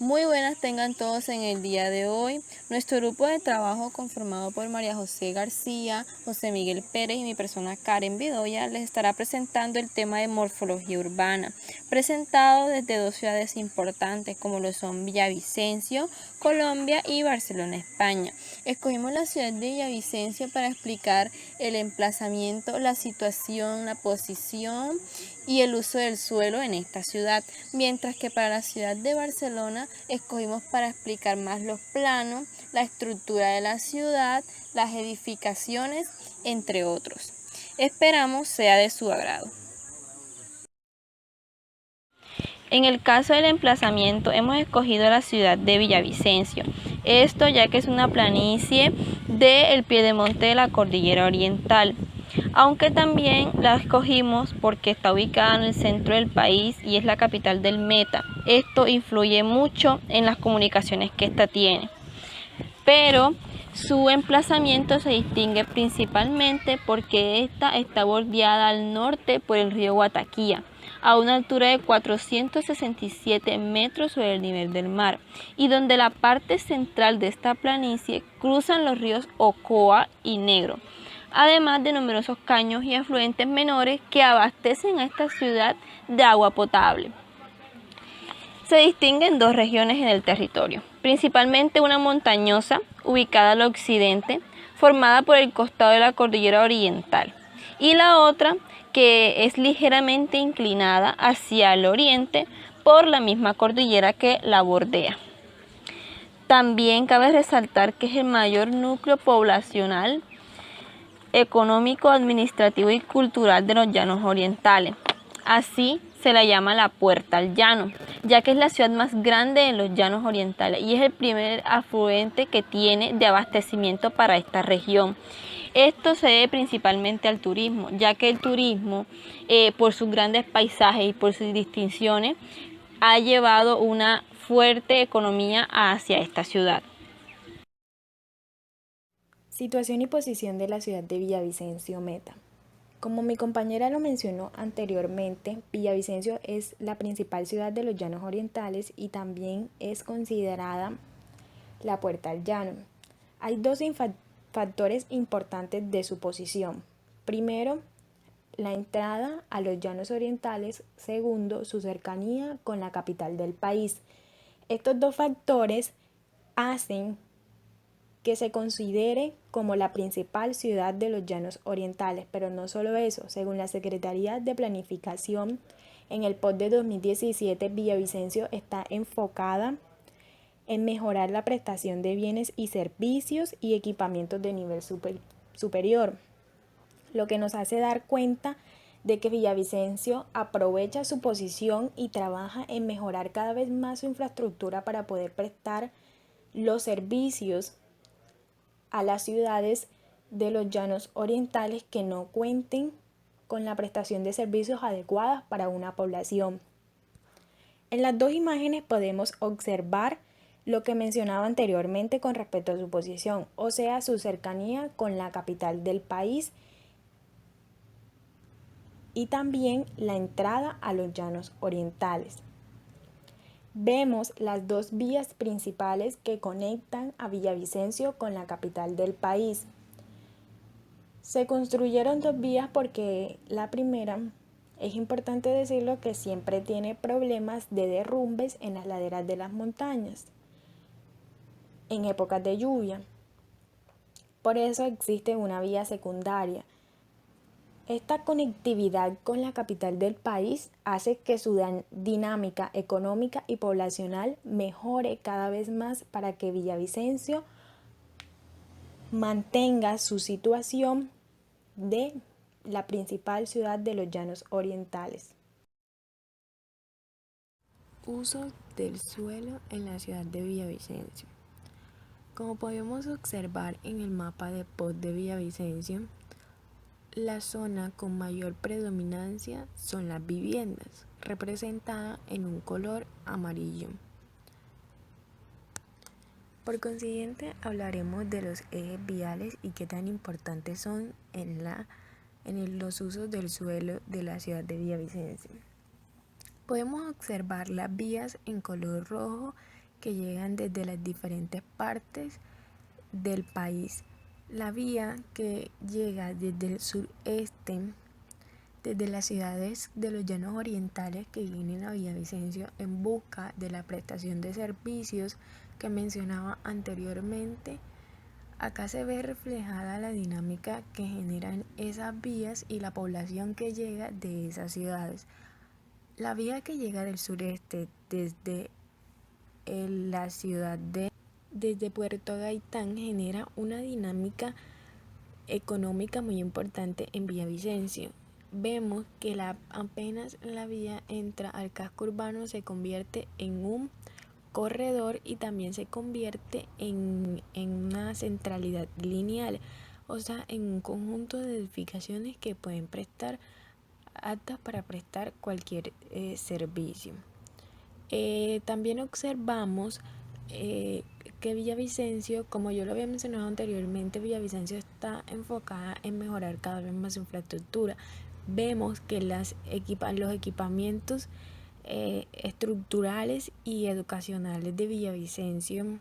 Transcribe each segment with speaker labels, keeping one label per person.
Speaker 1: Muy buenas tengan todos en el día de hoy. Nuestro grupo de trabajo conformado por María José García, José Miguel Pérez y mi persona Karen Bedoya les estará presentando el tema de morfología urbana, presentado desde dos ciudades importantes como lo son Villavicencio, Colombia y Barcelona, España. Escogimos la ciudad de Villavicencio para explicar el emplazamiento, la situación, la posición y el uso del suelo en esta ciudad, mientras que para la ciudad de Barcelona escogimos para explicar más los planos, la estructura de la ciudad, las edificaciones, entre otros. Esperamos sea de su agrado. En el caso del emplazamiento hemos escogido la ciudad de Villavicencio, esto ya que es una planicie del piedemonte de la cordillera oriental, aunque también la escogimos porque está ubicada en el centro del país y es la capital del Meta. Esto influye mucho en las comunicaciones que ésta tiene, pero su emplazamiento se distingue principalmente porque esta está bordeada al norte por el río Guataquía, a una altura de 467 metros sobre el nivel del mar, y donde la parte central de esta planicie cruzan los ríos Ocoa y Negro, además de numerosos caños y afluentes menores que abastecen a esta ciudad de agua potable. Se distinguen dos regiones en el territorio, principalmente una montañosa, ubicada al occidente, formada por el costado de la cordillera oriental, y la otra que es ligeramente inclinada hacia el oriente por la misma cordillera que la bordea. También cabe resaltar que es el mayor núcleo poblacional, económico, administrativo y cultural de los llanos orientales. Así se la llama la Puerta al Llano, ya que es la ciudad más grande de los llanos orientales y es el primer afluente que tiene de abastecimiento para esta región. Esto se debe principalmente al turismo, ya que el turismo, por sus grandes paisajes y por sus distinciones, ha llevado una fuerte economía hacia esta ciudad.
Speaker 2: Situación y posición de la ciudad de Villavicencio Meta. Como mi compañera lo mencionó anteriormente, Villavicencio es la principal ciudad de los Llanos Orientales y también es considerada la Puerta al Llano. Hay dos factores importantes de su posición. Primero, la entrada a los Llanos Orientales. Segundo, su cercanía con la capital del país. Estos dos factores hacen que se considere como la principal ciudad de los Llanos Orientales, pero no solo eso, según la Secretaría de Planificación, en el POT de 2017, Villavicencio está enfocada en mejorar la prestación de bienes y servicios y equipamientos de nivel superior, lo que nos hace dar cuenta de que Villavicencio aprovecha su posición y trabaja en mejorar cada vez más su infraestructura para poder prestar los servicios a las ciudades de los llanos orientales que no cuenten con la prestación de servicios adecuadas para una población. En las dos imágenes podemos observar lo que mencionaba anteriormente con respecto a su posición, o sea, su cercanía con la capital del país y también la entrada a los llanos orientales. Vemos las dos vías principales que conectan a Villavicencio con la capital del país. Se construyeron dos vías porque la primera, es importante decirlo, que siempre tiene problemas de derrumbes en las laderas de las montañas en épocas de lluvia. Por eso existe una vía secundaria. Esta conectividad con la capital del país hace que su dinámica económica y poblacional mejore cada vez más para que Villavicencio mantenga su situación de la principal ciudad de los Llanos Orientales. Uso del suelo en la ciudad de Villavicencio. Como podemos observar en el mapa de POT de Villavicencio, la zona con mayor predominancia son las viviendas, representada en un color amarillo. Por consiguiente, hablaremos de los ejes viales y qué tan importantes son en los usos del suelo de la ciudad de Villavicencio. Podemos observar las vías en color rojo que llegan desde las diferentes partes del país. La vía que llega desde el sureste, desde las ciudades de los llanos orientales que vienen a Villavicencio en busca de la prestación de servicios que mencionaba anteriormente. Acá se ve reflejada la dinámica que generan esas vías y la población que llega de esas ciudades. La vía que llega del sureste desde la ciudad desde Puerto Gaitán genera una dinámica económica muy importante en Villavicencio. Vemos que apenas la vía entra al casco urbano se convierte en un corredor y también se convierte en una centralidad lineal, o sea, en un conjunto de edificaciones que pueden prestar aptas para prestar cualquier servicio. También observamos que Villavicencio, como yo lo había mencionado anteriormente, Villavicencio está enfocada en mejorar cada vez más su infraestructura. Vemos que los equipamientos estructurales y educacionales de Villavicencio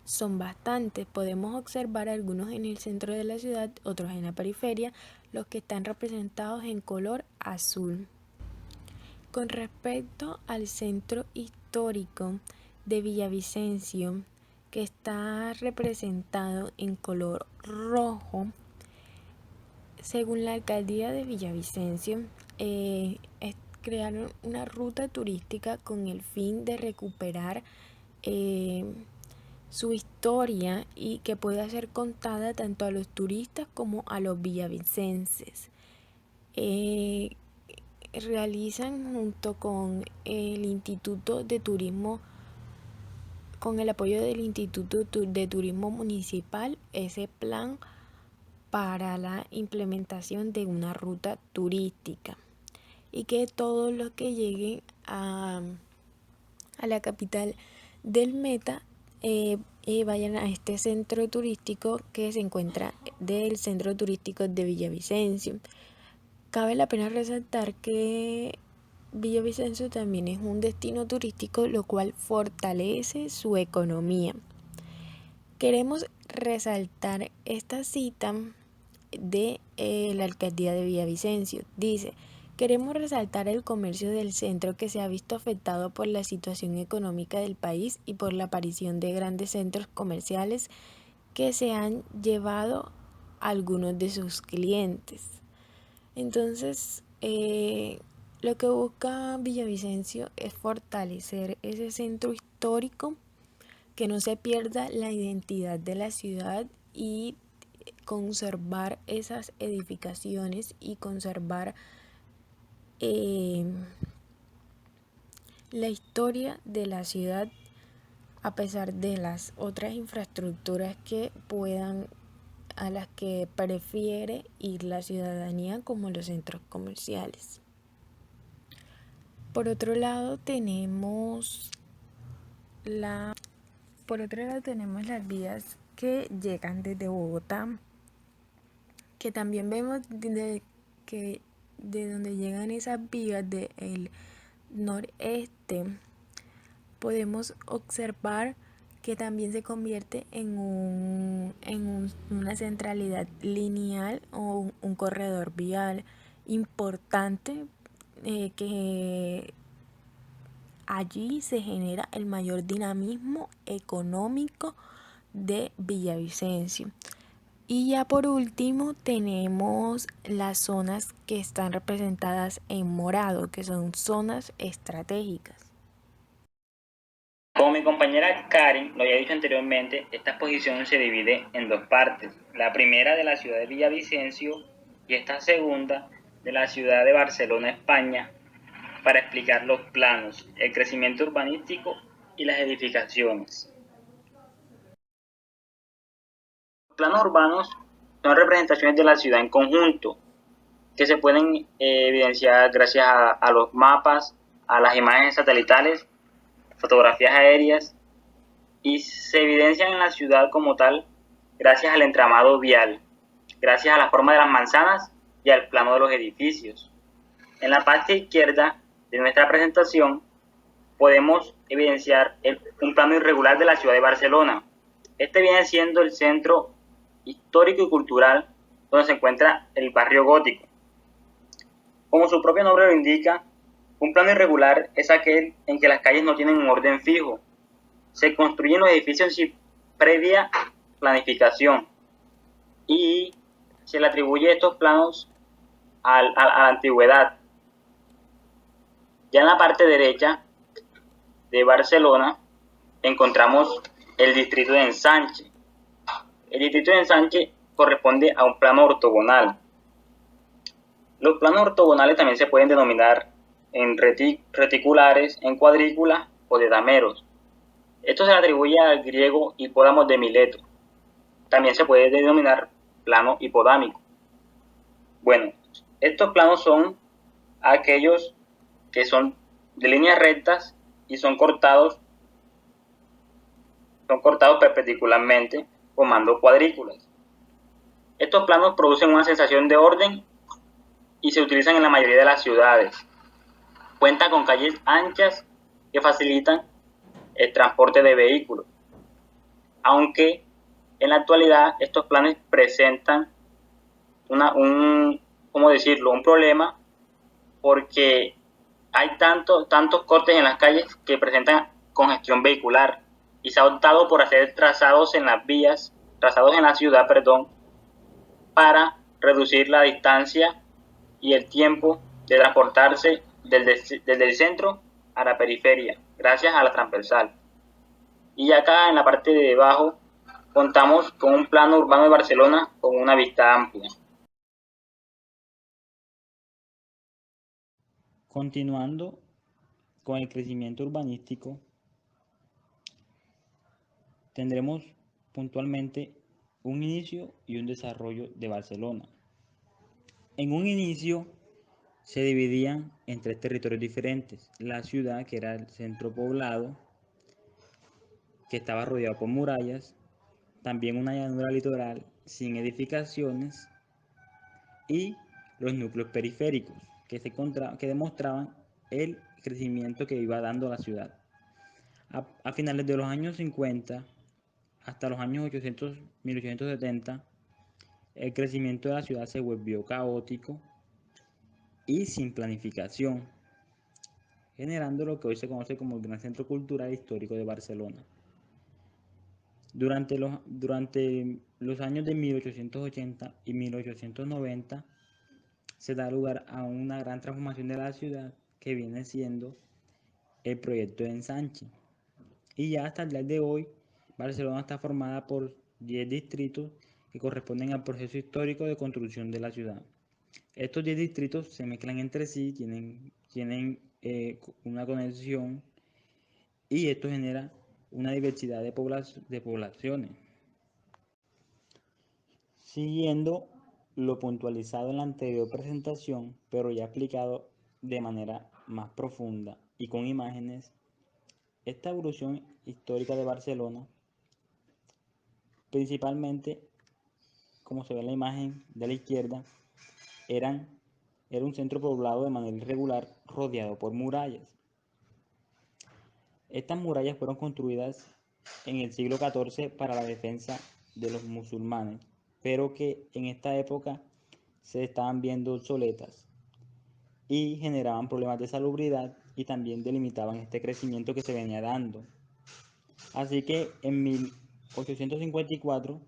Speaker 2: son bastantes. Podemos observar algunos en el centro de la ciudad, otros en la periferia, los que están representados en color azul. Con respecto al centro histórico de Villavicencio, que está representado en color rojo, según la alcaldía de Villavicencio, crearon una ruta turística con el fin de recuperar su historia y que pueda ser contada tanto a los turistas como a los villavicenses. Realizan junto con el Instituto de Turismo, con el apoyo del Instituto de Turismo Municipal, ese plan para la implementación de una ruta turística y que todos los que lleguen a la capital del Meta vayan a este centro turístico que se encuentra del centro turístico de Villavicencio. Cabe la pena resaltar que Villavicencio también es un destino turístico, lo cual fortalece su economía. Queremos resaltar esta cita de la alcaldía de Villavicencio. Dice: queremos resaltar el comercio del centro que se ha visto afectado por la situación económica del país y por la aparición de grandes centros comerciales que se han llevado a algunos de sus clientes. Entonces, lo que busca Villavicencio es fortalecer ese centro histórico, que no se pierda la identidad de la ciudad y conservar esas edificaciones y conservar la historia de la ciudad a pesar de las otras infraestructuras a las que prefiere ir la ciudadanía, como los centros comerciales. Por otro lado tenemos las vías que llegan desde Bogotá, que también vemos de donde llegan esas vías del noreste. Podemos observar que también se convierte en una centralidad lineal o un corredor vial importante, que allí se genera el mayor dinamismo económico de Villavicencio. Y ya por último tenemos las zonas que están representadas en morado, que son zonas estratégicas.
Speaker 3: Como mi compañera Karen lo había dicho anteriormente, esta exposición se divide en dos partes. La primera de la ciudad de Villavicencio y esta segunda de la ciudad de Barcelona, España, para explicar los planos, el crecimiento urbanístico y las edificaciones. Los planos urbanos son representaciones de la ciudad en conjunto, que se pueden evidenciar gracias a los mapas, a las imágenes satelitales, fotografías aéreas, y se evidencian en la ciudad como tal gracias al entramado vial, gracias a la forma de las manzanas y al plano de los edificios. En la parte izquierda de nuestra presentación podemos evidenciar un plano irregular de la ciudad de Barcelona. Este viene siendo el centro histórico y cultural donde se encuentra el barrio gótico. Como su propio nombre lo indica, un plano irregular es aquel en que las calles no tienen un orden fijo. Se construyen los edificios sin previa planificación y se le atribuye estos planos a la antigüedad. Ya en la parte derecha de Barcelona encontramos el distrito de Ensanche. El distrito de Ensanche corresponde a un plano ortogonal. Los planos ortogonales también se pueden denominar en reticulares, en cuadrículas o dedameros. Esto se le atribuye al griego hipódamos de Mileto. También se puede denominar plano hipodámico. Bueno, estos planos son aquellos que son de líneas rectas y son cortados perpendicularmente formando cuadrículas. Estos planos producen una sensación de orden y se utilizan en la mayoría de las ciudades. Cuenta con calles anchas que facilitan el transporte de vehículos. Aunque en la actualidad estos planes presentan un problema porque hay tantos cortes en las calles que presentan congestión vehicular y se ha optado por hacer trazados en la ciudad, para reducir la distancia y el tiempo de transportarse desde el centro a la periferia, gracias a la transversal. Y acá en la parte de abajo contamos con un plano urbano de Barcelona con una vista amplia.
Speaker 4: Continuando con el crecimiento urbanístico, tendremos puntualmente un inicio y un desarrollo de Barcelona. En un inicio se dividían en tres territorios diferentes: la ciudad, que era el centro poblado, que estaba rodeado por murallas, también una llanura litoral sin edificaciones, y los núcleos periféricos, que demostraban el crecimiento que iba dando la ciudad. A finales de los años 50 hasta los años 1870, el crecimiento de la ciudad se volvió caótico y sin planificación, generando lo que hoy se conoce como el Gran Centro Cultural e Histórico de Barcelona. Durante los años de 1880 y 1890 se da lugar a una gran transformación de la ciudad, que viene siendo el proyecto de Ensanche. Y ya hasta el día de hoy, Barcelona está formada por 10 distritos que corresponden al proceso histórico de construcción de la ciudad. Estos 10 distritos se mezclan entre sí, tienen una conexión, y esto genera una diversidad de poblaciones. Siguiendo lo puntualizado en la anterior presentación, pero ya explicado de manera más profunda y con imágenes, esta evolución histórica de Barcelona, principalmente, como se ve en la imagen de la izquierda, era un centro poblado de manera irregular, rodeado por murallas. Estas murallas fueron construidas en el siglo XIV para la defensa de los musulmanes, pero que en esta época se estaban viendo obsoletas y generaban problemas de salubridad, y también delimitaban este crecimiento que se venía dando. Así que en 1854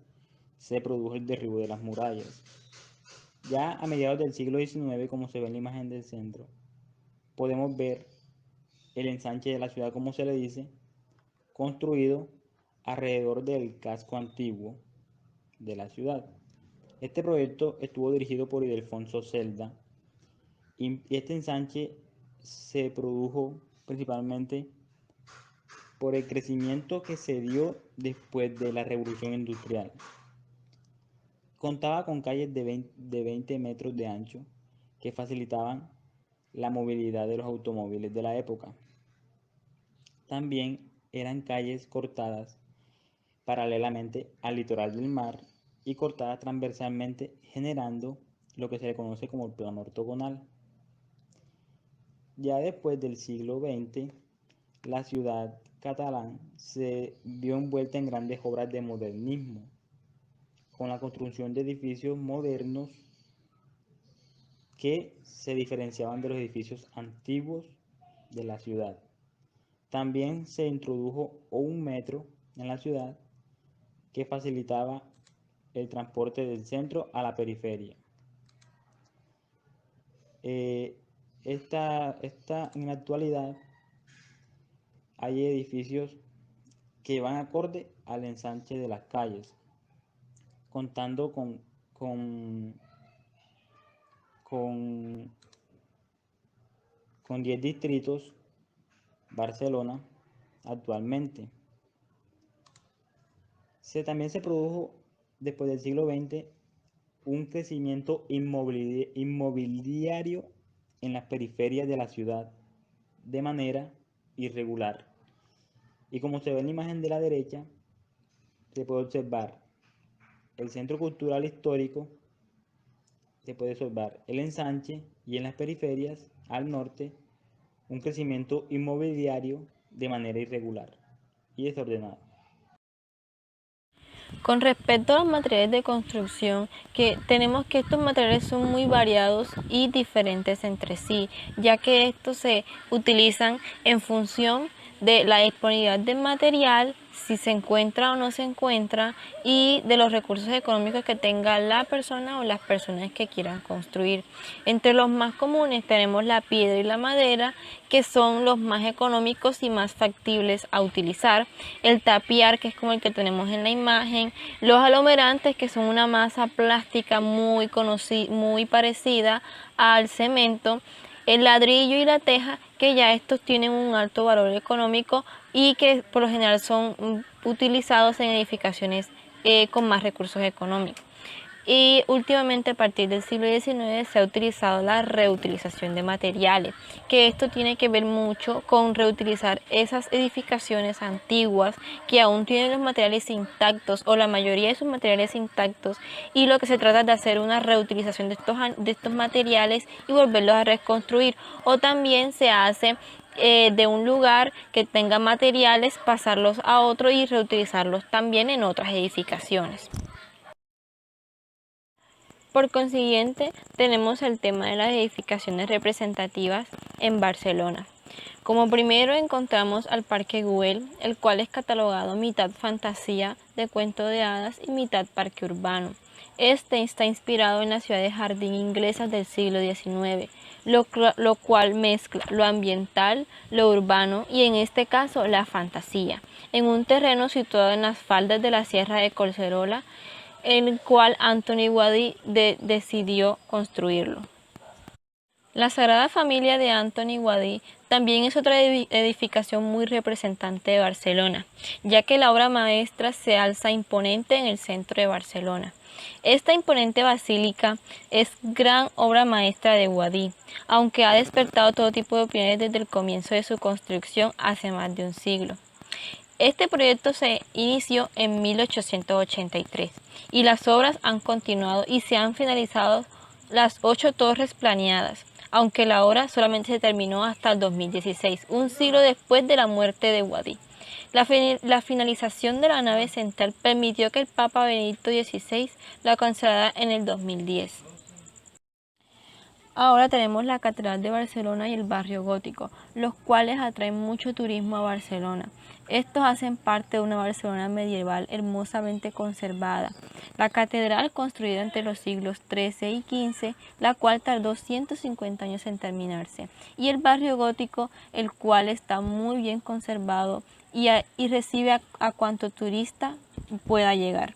Speaker 4: se produjo el derribo de las murallas. Ya a mediados del siglo XIX, como se ve en la imagen del centro, podemos ver el ensanche de la ciudad, como se le dice, construido alrededor del casco antiguo de la ciudad. Este proyecto estuvo dirigido por Ildefonso Celda, y este ensanche se produjo principalmente por el crecimiento que se dio después de la Revolución Industrial. Contaba con calles de 20 metros de ancho que facilitaban la movilidad de los automóviles de la época. También eran calles cortadas paralelamente al litoral del mar y cortadas transversalmente, generando lo que se le conoce como el plano ortogonal. Ya después del siglo XX, la ciudad catalán se vio envuelta en grandes obras de modernismo, con la construcción de edificios modernos que se diferenciaban de los edificios antiguos de la ciudad. También se introdujo un metro en la ciudad que facilitaba el transporte del centro a la periferia. En la actualidad hay edificios que van acorde al ensanche de las calles, contando con 10 distritos Barcelona actualmente. También se produjo después del siglo XX un crecimiento inmobiliario en las periferias de la ciudad de manera irregular. Y como se ve en la imagen de la derecha, se puede observar el centro cultural histórico, se puede observar el ensanche y en las periferias al norte un crecimiento inmobiliario de manera irregular y desordenada.
Speaker 1: Con respecto a los materiales de construcción, tenemos que estos materiales son muy variados y diferentes entre sí, ya que estos se utilizan en función de la disponibilidad del material, si se encuentra o no se encuentra, y de los recursos económicos que tenga la persona o las personas que quieran construir. Entre los más comunes tenemos la piedra y la madera, que son los más económicos y más factibles a utilizar, el tapiar, que es como el que tenemos en la imagen, los aglomerantes, que son una masa plástica muy parecida al cemento, el ladrillo y la teja, que ya estos tienen un alto valor económico y que por lo general son utilizados en edificaciones con más recursos económicos. Y últimamente a partir del siglo XIX se ha utilizado la reutilización de materiales, que esto tiene que ver mucho con reutilizar esas edificaciones antiguas que aún tienen los materiales intactos o la mayoría de sus materiales intactos, y lo que se trata de hacer una reutilización de estos materiales y volverlos a reconstruir, o también se hace de un lugar que tenga materiales, pasarlos a otro y reutilizarlos también en otras edificaciones. Por consiguiente, tenemos el tema de las edificaciones representativas en Barcelona. Como primero encontramos al Parque Güell, el cual es catalogado mitad fantasía de cuento de hadas y mitad parque urbano. Este está inspirado en la ciudad de jardín inglesas del siglo XIX, lo cual mezcla lo ambiental, lo urbano y en este caso la fantasía, en un terreno situado en las faldas de la Sierra de Collserola, en el cual Antoni Gaudí decidió construirlo. La Sagrada Familia de Antoni Gaudí también es otra edificación muy representante de Barcelona, ya que la obra maestra se alza imponente en el centro de Barcelona. Esta imponente basílica es gran obra maestra de Gaudí, aunque ha despertado todo tipo de opiniones desde el comienzo de su construcción hace más de un siglo. Este proyecto se inició en 1883 y las obras han continuado y se han finalizado las 8 torres planeadas, aunque la obra solamente se terminó hasta el 2016, un siglo después de la muerte de Gaudí. La finalización de la nave central permitió que el Papa Benedicto XVI la consagrara en el 2010. Ahora tenemos la Catedral de Barcelona y el Barrio Gótico, los cuales atraen mucho turismo a Barcelona. Estos hacen parte de una Barcelona medieval hermosamente conservada. La catedral, construida entre los siglos XIII y XV, la cual tardó 150 años en terminarse. Y el Barrio Gótico, el cual está muy bien conservado y recibe a cuanto turista pueda llegar.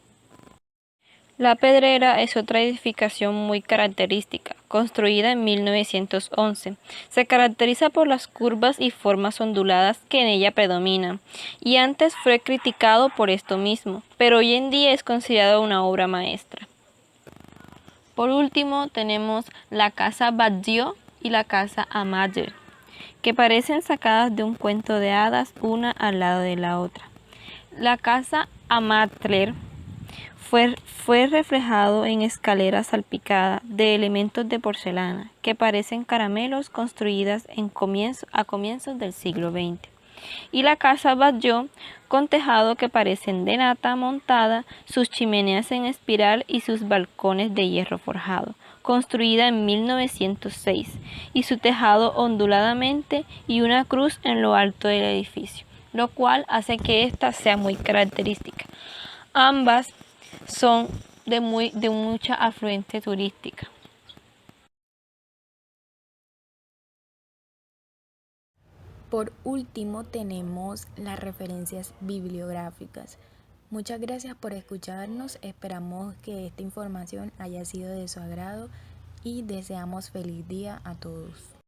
Speaker 1: La Pedrera es otra edificación muy característica, construida en 1911. Se caracteriza por las curvas y formas onduladas que en ella predominan, y antes fue criticado por esto mismo, pero hoy en día es considerado una obra maestra. Por último, tenemos la Casa Batlló y la Casa Amatller, que parecen sacadas de un cuento de hadas, una al lado de la otra. La Casa Amatller fue reflejado en escaleras salpicadas de elementos de porcelana que parecen caramelos construidas a comienzos del siglo XX. y la casa Batlló, con tejado que parecen de nata montada, sus chimeneas en espiral y sus balcones de hierro forjado, construida en 1906, y su tejado onduladamente y una cruz en lo alto del edificio, lo cual hace que ésta sea muy característica. Ambas son de mucha afluencia turística.
Speaker 2: Por último, tenemos las referencias bibliográficas. Muchas gracias por escucharnos. Esperamos que esta información haya sido de su agrado y deseamos feliz día a todos.